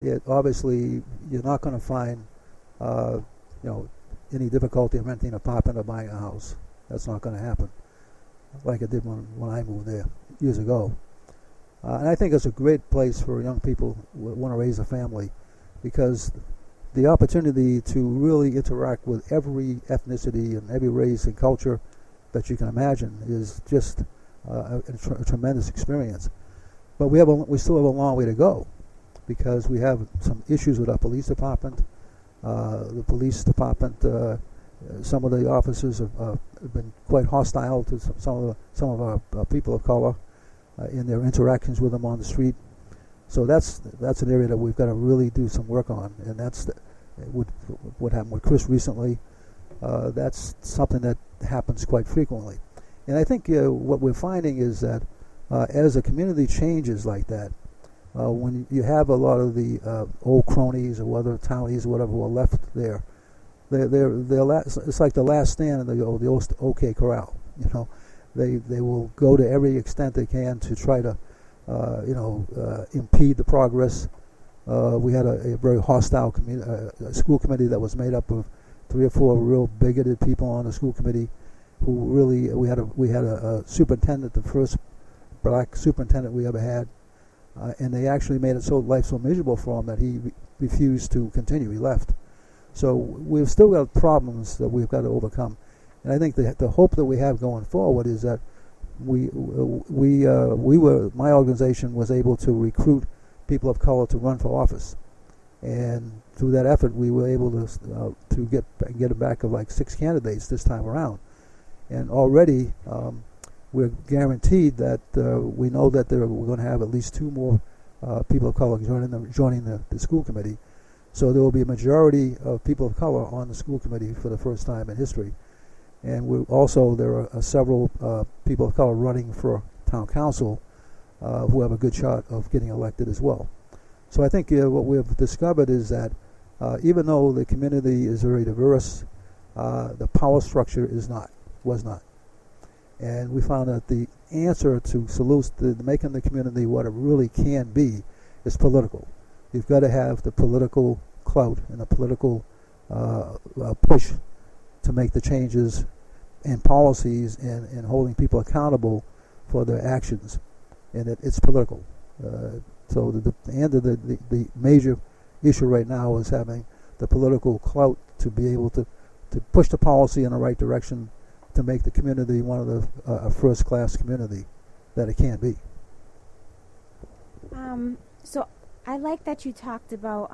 it obviously you're not going to find, any difficulty in renting an apartment or buying a house. That's not going to happen, like it did when I moved there years ago. And I think it's a great place for young people who want to raise a family, because the opportunity to really interact with every ethnicity and every race and culture that you can imagine is just a tremendous experience. But we still have a long way to go, because we have some issues with our police department. The police department, some of the officers have been quite hostile to some of our people of color in their interactions with them on the street. So that's an area that we've got to really do some work on, and that's what happened with Chris recently. That's something that happens quite frequently. And I think what we're finding is that as a community changes like that, when you have a lot of the old cronies or other townies or whatever who are left there, it's like the last stand in the old OK Corral. They will go to every extent they can to try to impede the progress. We had a very hostile school committee that was made up of 3 or 4 real bigoted people on the school committee, who really we had a superintendent, the first black superintendent we ever had, and they actually made life so miserable for him that he refused to continue. He left. So we've still got problems that we've got to overcome, and I think the hope that we have going forward is that my organization was able to recruit people of color to run for office, and through that effort we were able to get a back of like 6 candidates this time around, and already we're guaranteed that we know that we're going to have at least 2 more people of color joining the school committee, so there will be a majority of people of color on the school committee for the first time in history. And there are several people of color running for town council who have a good shot of getting elected as well. So I think what we've discovered is that even though the community is very diverse, the power structure was not. And we found that the answer to making the community what it really can be is political. You've got to have the political clout and the political push to make the changes in policies and holding people accountable for their actions, and it's political. So the end of the major issue right now is having the political clout to be able to push the policy in the right direction to make the community one of the a first-class community that it can be. So I like that you talked about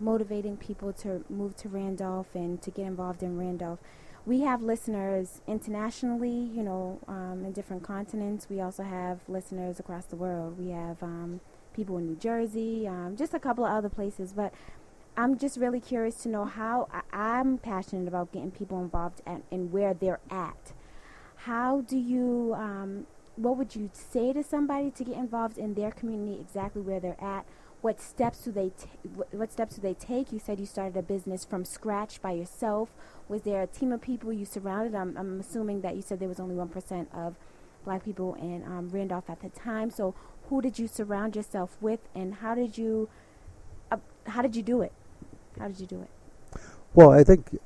motivating people to move to Randolph and to get involved in Randolph. We have listeners internationally, in different continents. We also have listeners across the world. We have people in New Jersey, just a couple of other places. But I'm just really curious to know how I'm passionate about getting people involved and where they're at. How do you, what would you say to somebody to get involved in their community, exactly where they're at? What steps do they take? You said you started a business from scratch by yourself. Was there a team of people you surrounded? I'm assuming that you said there was only 1% of black people in Randolph at the time. So who did you surround yourself with, and how did you do it? How did you do it? Well, I think,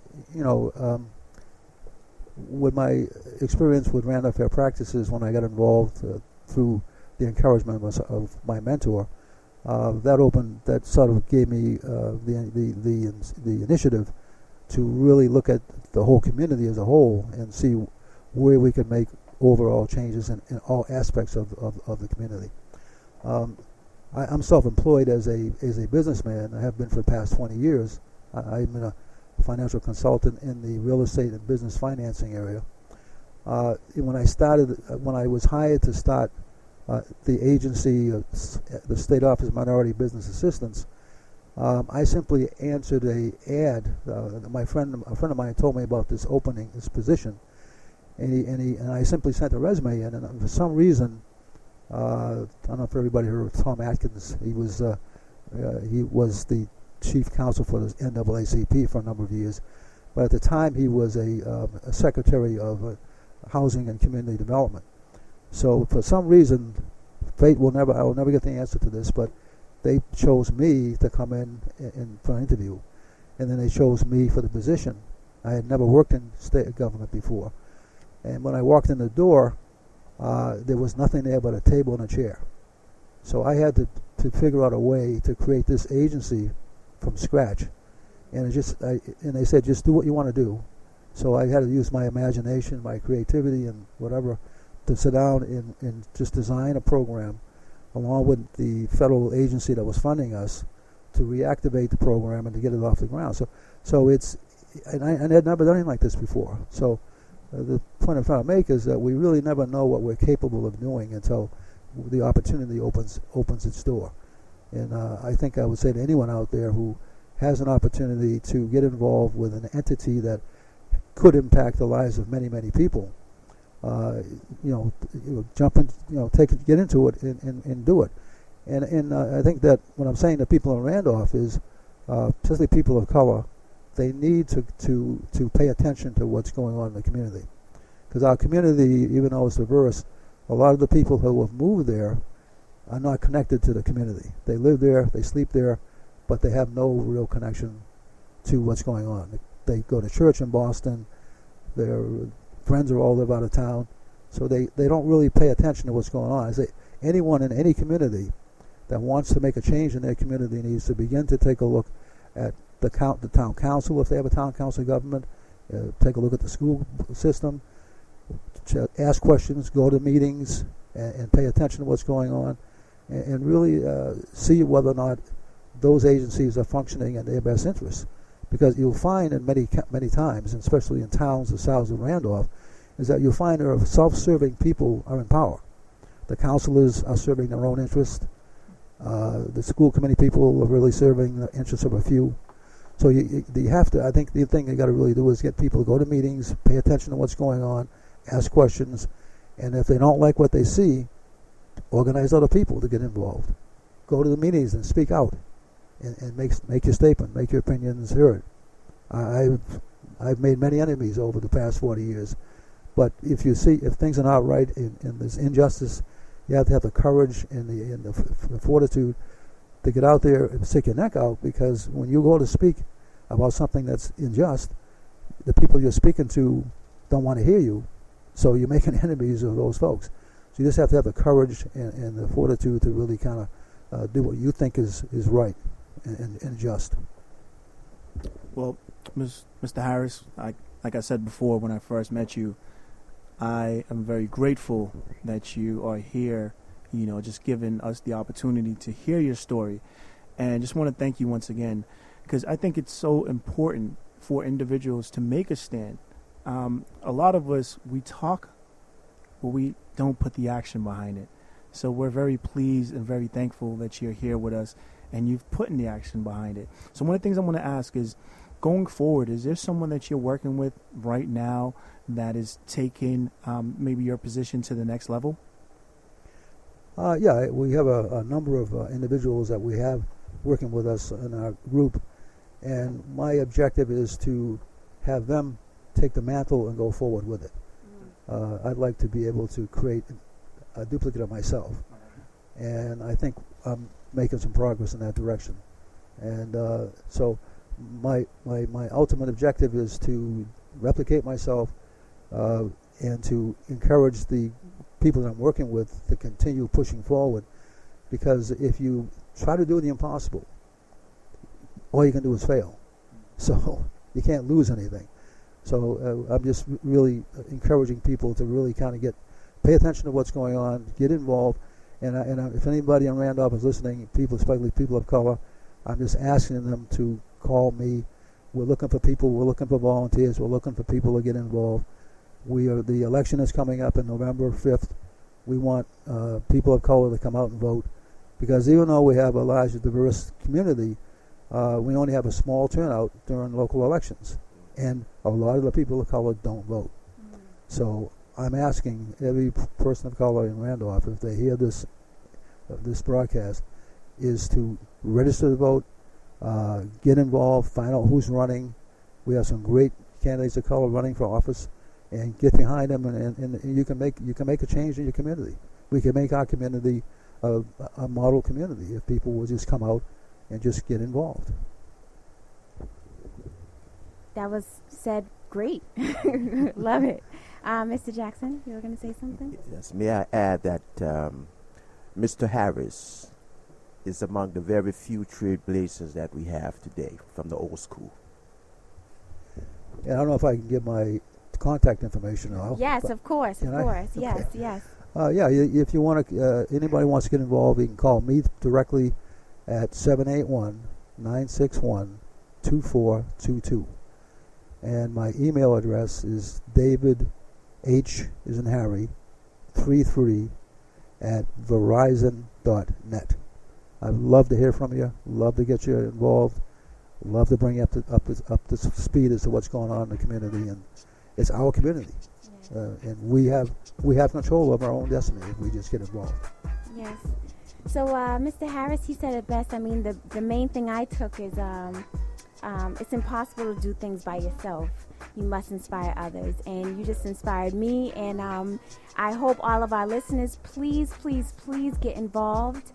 with my experience with Randolph Fair Practices, when I got involved through the encouragement of my mentor, that sort of gave me the initiative to really look at the whole community as a whole and see where we could make overall changes in all aspects of the community. I'm self-employed as a businessman. I have been for the past 20 years. I've been a financial consultant in the real estate and business financing area. When I was hired to start the agency, the State Office of Minority Business Assistance, I simply answered a ad. A friend of mine told me about this opening, this position, and I simply sent a resume in. And for some reason, I don't know if everybody heard of Tom Atkins. He was the chief counsel for the NAACP for a number of years, but at the time he was a secretary of housing and community development. So for some reason, I will never get the answer to this, but they chose me to come in for an interview, and then they chose me for the position. I had never worked in state government before, and when I walked in the door, there was nothing there but a table and a chair. So I had to figure out a way to create this agency from scratch, and they said, just do what you want to do. So I had to use my imagination, my creativity, and whatever to sit down and just design a program along with the federal agency that was funding us to reactivate the program and to get it off the ground. So it's, and I had never done anything like this before. So the point I'm trying to make is that we really never know what we're capable of doing until the opportunity opens its door. And I think I would say to anyone out there who has an opportunity to get involved with an entity that could impact the lives of many, many people, jump in, get into it and do it. And I think that what I'm saying to people in Randolph is, especially people of color, they need to pay attention to what's going on in the community. Because our community, even though it's diverse, a lot of the people who have moved there are not connected to the community. They live there, they sleep there, but they have no real connection to what's going on. They go to church in Boston, their friends are all live out of town, so they don't really pay attention to what's going on. I say anyone in any community that wants to make a change in their community needs to begin to take a look at the town council, if they have a town council government, take a look at the school system, ask questions, go to meetings, and pay attention to what's going on, and really see whether or not those agencies are functioning in their best interest. Because you'll find in many times, and especially in towns the size of Randolph, is that you'll find there are self-serving people are in power. The councilors are serving their own interest. The school committee people are really serving the interests of a few. So you have to, I think the thing you got to really do is get people to go to meetings, pay attention to what's going on, ask questions, and if they don't like what they see, organize other people to get involved. Go to the meetings and speak out, and make your statement, make your opinions heard. I've made many enemies over the past 40 years, but if things are not right and there's injustice, you have to have the courage and the fortitude to get out there and stick your neck out, because when you go to speak about something that's unjust, the people you're speaking to don't want to hear you, so you're making enemies of those folks. So you just have to have the courage and the fortitude to really kind of do what you think is right and just. Well, Mr. Harris, like I said before when I first met you, I am very grateful that you are here, just giving us the opportunity to hear your story. And just want to thank you once again, because I think it's so important for individuals to make a stand. A lot of us, we talk, but we don't put the action behind it. So we're very pleased and very thankful that you're here with us and you've put in the action behind it. So one of the things I want to ask is, going forward, is there someone that you're working with right now that is taking maybe your position to the next level? Yeah, we have a number of individuals that we have working with us in our group, and my objective is to have them take the mantle and go forward with it. I'd like to be able to create a duplicate of myself, and I think I'm making some progress in that direction. And so my ultimate objective is to replicate myself and to encourage the people that I'm working with to continue pushing forward, because if you try to do the impossible, all you can do is fail. So you can't lose anything. So I'm just really encouraging people to really kind of pay attention to what's going on, get involved, and if anybody in Randolph is listening, people, especially people of color, I'm just asking them to call me. We're looking for people. We're looking for volunteers. We're looking for people to get involved. The election is coming up in November 5th. We want people of color to come out and vote, because even though we have a large, diverse community, we only have a small turnout during local elections, and a lot of the people of color don't vote. So I'm asking every person of color in Randolph, if they hear this broadcast, is to register to vote, get involved, find out who's running. We have some great candidates of color running for office, and get behind them, and you can make a change in your community. We can make our community a model community if people would just come out and just get involved. That was said great. Love it. Mr. Jackson, you were going to say something? Yes. May I add that Mr. Harris is among the very few trailblazers that we have today from the old school. And I don't know if I can give my contact information now. Yes, of course, of course. Okay. Yes, yes. Yeah, if you want to, anybody wants to get involved, you can call me directly at 781-961-2422. And my email address is David H as in Harry 33 at Verizon.net. I'd love to hear from you. Love to get you involved. Love to bring you up to speed as to what's going on in the community, and it's our community, and we have control of our own destiny if we just get involved. Yes. So, Mr. Harris, he said it best. I mean, the main thing I took is it's impossible to do things by yourself. You must inspire others, and you just inspired me. And I hope all of our listeners, please, please, please get involved.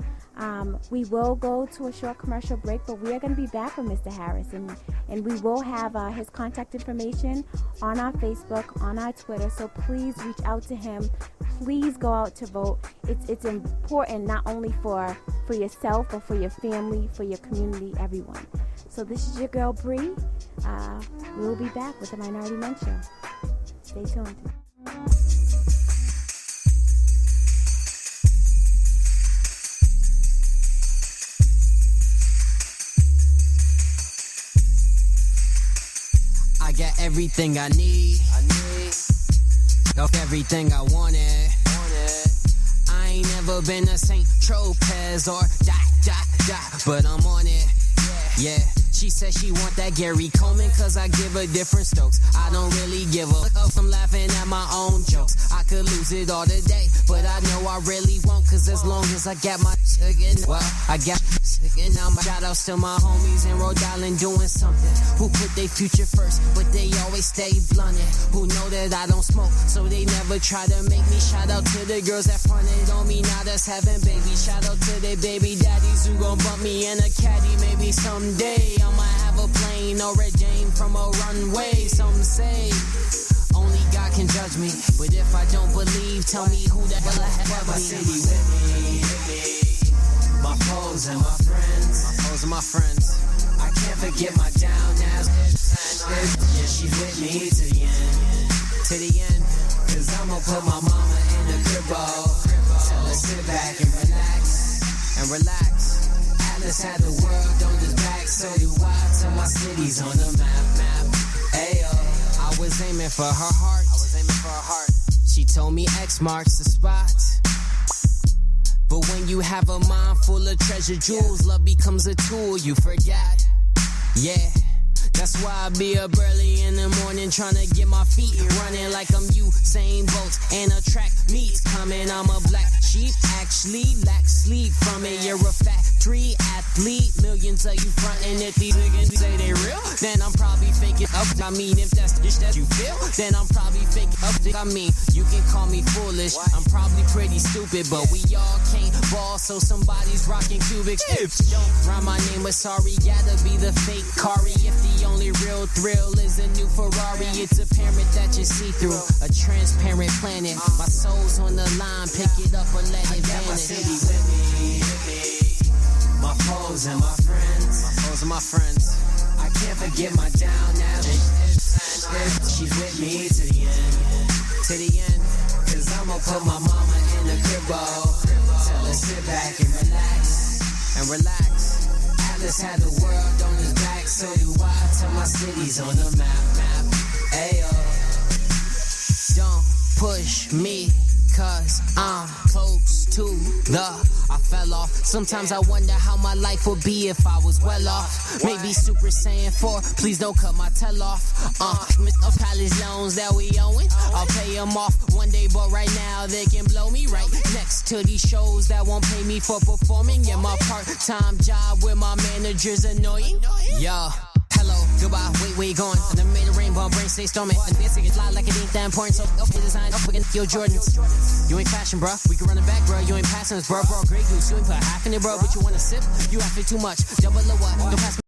We will go to a short commercial break, but we are going to be back with Mr. Harris, and we will have his contact information on our Facebook, on our Twitter, so please reach out to him. Please go out to vote. It's important not only for yourself, but for your family, for your community, everyone. So this is your girl, Bree. We'll be back with the Minority Men Show. Stay tuned. I got everything I need. Of everything I wanted. I ain't never been a St. Tropez or but I'm on it. Yeah. She said she want that Gary Coleman, cause I give her different strokes. I don't really give a fuck, I'm laughing at my own jokes. I could lose it all today, but I know I really won't, cause as long as I got my again, well, I got and now my shout outs to my homies in Rhode Island doing something. Who put their future first, but they always stay blunted. Who know that I don't smoke, so they never try to make me. Shout out to the girls that fronted on me, now that's having babies. Shout out to their baby daddies who gon' bump me in a caddy. Maybe someday I'ma have a plane or a Jane from a runway. Some say only God can judge me, but if I don't believe, tell me who the hell I have my city with me. My foes and my friends. My foes and my friends. I can't forget my down ass. Yeah, she's with me to the end. To the end. Cause I'ma put my mama in the cribbo. Tell her sit back and relax. And relax. Atlas had the world on his back, so do I. Till my city's on the map. Ayo. I was aiming for her heart. She told me X marks the spot. But when you have a mind full of treasure jewels, love becomes a tool you forgot. Yeah, that's why I be up early in the morning trying to get my feet running like I'm Usain Bolt. And a track meets coming. I'm a black sheep, actually lack sleep from it. You're a factory athlete. Millions of you frontin'. If these niggas say they real, then I'm probably faking up. I mean, if that's the shit that you feel, then I'm probably faking up. I mean, you can call me foolish. I'm probably pretty stupid, but we all can't ball, so somebody's rocking cubics. If don't rhyme my name with sorry, gotta be the fake Kari. If the only real thrill is a new Ferrari, it's apparent that you see through a transparent planet. My soul's on the line, pick it up or let it vanish. My city with me. My foes and my friends. My foes and my friends. I can't forget my down now. She's with me to the end. To the end. Cause I'ma put my mama in the cribbo. Tell her sit back and relax. And relax. Atlas had the world on his back, so do I. Till my city's on the map. Ayo. Don't push me, cause I'm close to I fell off. Sometimes I wonder how my life would be if I was well off. Maybe Super Saiyan 4, please don't cut my tail off. College loans that we owing, I'll pay them off one day, but right now they can blow me right next to these shows that won't pay me for performing. Yeah, my part-time job with my manager's annoying. Yeah. hello, goodbye, wait, where you going? I never made a rainbow, brain stay storming. And this thing is fly like it ain't that important. So, the design, fucking your Jordans. You ain't fashion, bro. We can run it back, bro. You ain't passing us, bro. Grey Goose, you ain't put half in it, bro. But you wanna sip? You have it too much. Double or what? Don't pass